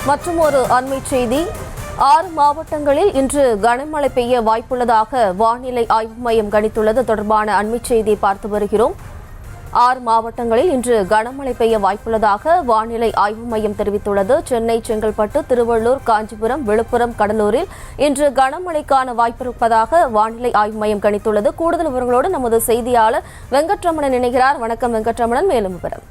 மற்றும் ஒரு அண்மை செய்தி, 6 மாவட்டங்களில் இன்று கனமழை பெய்ய வாய்ப்புள்ளதாக வானிலை ஆய்வு மையம் கணித்துள்ளது. தொடர்பான அண்மை செய்தியை பார்த்து வருகிறோம். 6 மாவட்டங்களில் இன்று கனமழை பெய்ய வாய்ப்புள்ளதாக வானிலை ஆய்வு மையம் தெரிவித்துள்ளது. சென்னை, செங்கல்பட்டு, திருவள்ளூர், காஞ்சிபுரம், விழுப்புரம், கடலூரில் இன்று கனமழைக்கான வாய்ப்பிருப்பதாக வானிலை ஆய்வு மையம் கணித்துள்ளது. கூடுதல் விவரங்களோடு நமது செய்தியாளர் வெங்கட்ரமணன் இணைகிறார். வணக்கம் வெங்கட்ரமணன், மேலும் விவரம்.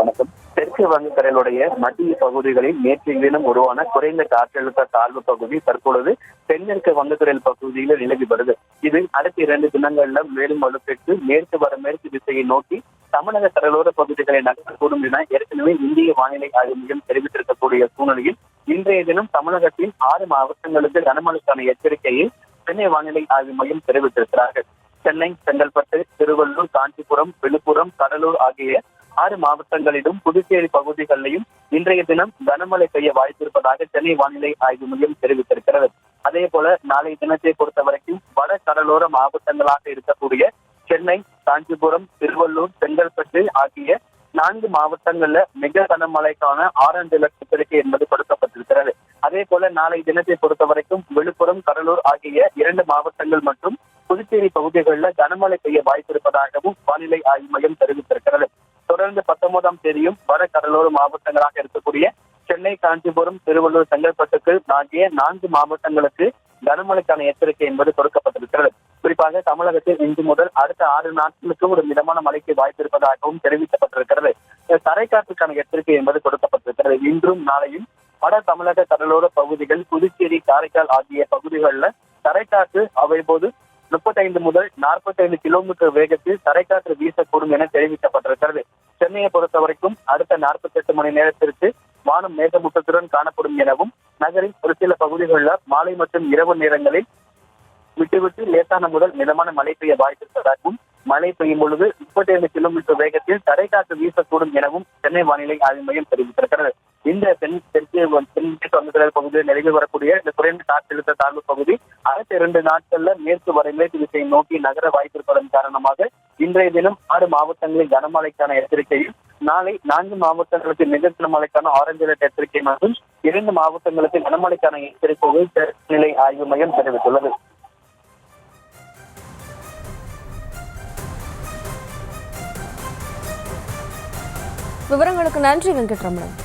வணக்கம். தெற்கு வங்கக்கடலுடைய மத்திய பகுதிகளில் நேற்றைய தினம் உருவான குறைந்த காற்றழுத்த தாழ்வு பகுதி தற்பொழுது தென்மேற்கு வங்கக்கடல் பகுதியில் நிலவி வருது. இது அடுத்த 2 தினங்கள்ல மேலும் வலுப்பெற்று மேற்கு திசையை நோக்கி தமிழக கடலோர பகுதிகளை நகரக்கூடும் என ஏற்கனவே இந்திய வானிலை ஆய்வு மையம் தெரிவித்திருக்கக்கூடிய சூழ்நிலையில் இன்றைய தினம் தமிழகத்தின் 6 மாவட்டங்களுக்கு கனமழைக்கான எச்சரிக்கையை சென்னை வானிலை ஆய்வு மையம் தெரிவித்திருக்கிறார்கள். சென்னை, செங்கல்பட்டு, திருவள்ளூர், காஞ்சிபுரம், விழுப்புரம், கடலூர் ஆகிய 6 மாவட்டங்களிலும் புதுச்சேரி பகுதிகளிலும் இன்றைய தினம் கனமழை பெய்ய வாய்ப்பிருப்பதாக சென்னை வானிலை ஆய்வு மையம் தெரிவித்திருக்கிறது. அதே போல நாளைய தினத்தை பொறுத்த வரைக்கும் வட கடலோர மாவட்டங்களாக இருக்கக்கூடிய சென்னை, காஞ்சிபுரம், திருவள்ளூர், செங்கல்பட்டு ஆகிய 4 மாவட்டங்கள்ல மிக கனமழைக்கான ஆரஞ்சு அலர்ட் எச்சரிக்கை என்பது கொடுக்கப்பட்டிருக்கிறது. அதே போல நாளை தினத்தை பொறுத்த வரைக்கும் விழுப்புரம், கடலூர் ஆகிய 2 மாவட்டங்கள் மற்றும் புதுச்சேரி பகுதிகளில் கனமழை பெய்ய வாய்ப்பிருப்பதாகவும் வானிலை ஆய்வு மையம் தெரிவித்திருக்கிறது. தொடர்ந்து 19ஆம் தேதியும் வட கடலோர மாவட்டங்களாக இருக்கக்கூடிய சென்னை, காஞ்சிபுரம், திருவள்ளூர், செங்கல்பட்டுக்கு ஆகிய 4 மாவட்டங்களுக்கு கனமழைக்கான எச்சரிக்கை என்பது கொடுக்கப்பட்டிருக்கிறது. குறிப்பாக தமிழகத்தில் இன்று முதல் அடுத்த 6 நாட்களுக்கு ஒரு மிதமான மழைக்கு வாய்ப்பு இருப்பதாகவும் தெரிவிக்கப்பட்டிருக்கிறது. தரைக்காற்றுக்கான எச்சரிக்கை என்பது கொடுக்கப்பட்டிருக்கிறது. இன்றும் நாளையும் வட தமிழக கடலோர பகுதிகள், புதுச்சேரி, காரைக்கால் ஆகிய பகுதிகளில் தரைக்காற்று அவ்வப்போது 35 முதல் 45 கிலோமீட்டர் வேகத்தில் தரைக்காற்று வீசக்கூடும் என தெரிவிக்கப்பட்டிருக்கிறது. சென்னையை பொறுத்த வரைக்கும் அடுத்த 48 மணி நேரத்திற்கு வானம் மேகமூட்டத்துடன் காணப்படும் எனவும் நகரின் ஒரு சில பகுதிகளில் மாலை மற்றும் இரவு நேரங்களில் விட்டுவிட்டு லேசான முதல் மிதமான மழை பெய்ய வாய்ப்பிருப்பதாகவும் மழை பெய்யும் பொழுது 35 கிலோமீட்டர் வேகத்தில் தரைக்காற்று வீசக்கூடும் எனவும் சென்னை வானிலை ஆய்வு மையம் தெரிவித்திருக்கிறது. இந்த தெற்கு வங்கக்கடல் பகுதியில் நிலவி வரக்கூடிய இந்த குறைந்த காற்றழுத்த தாழ்வு பகுதி அடுத்த 2 நாட்கள்ல மேற்கு திசையை நோக்கி நகர வாய்ப்பிருப்பதன் காரணமாக இன்றைய தினம் 6 மாவட்டங்களில் கனமழைக்கான எச்சரிக்கையும், நாளை 4 மாவட்டங்களுக்கு மிக கனமழைக்கான ஆரஞ்சு அலர்ட் எச்சரிக்கை மற்றும் 2 மாவட்டங்களுக்கு கனமழைக்கான எச்சரிக்கையை நிலை ஆய்வு மையம் தெரிவித்துள்ளது. விவரங்களுக்கு நன்றி வெங்கட்ரமணன்.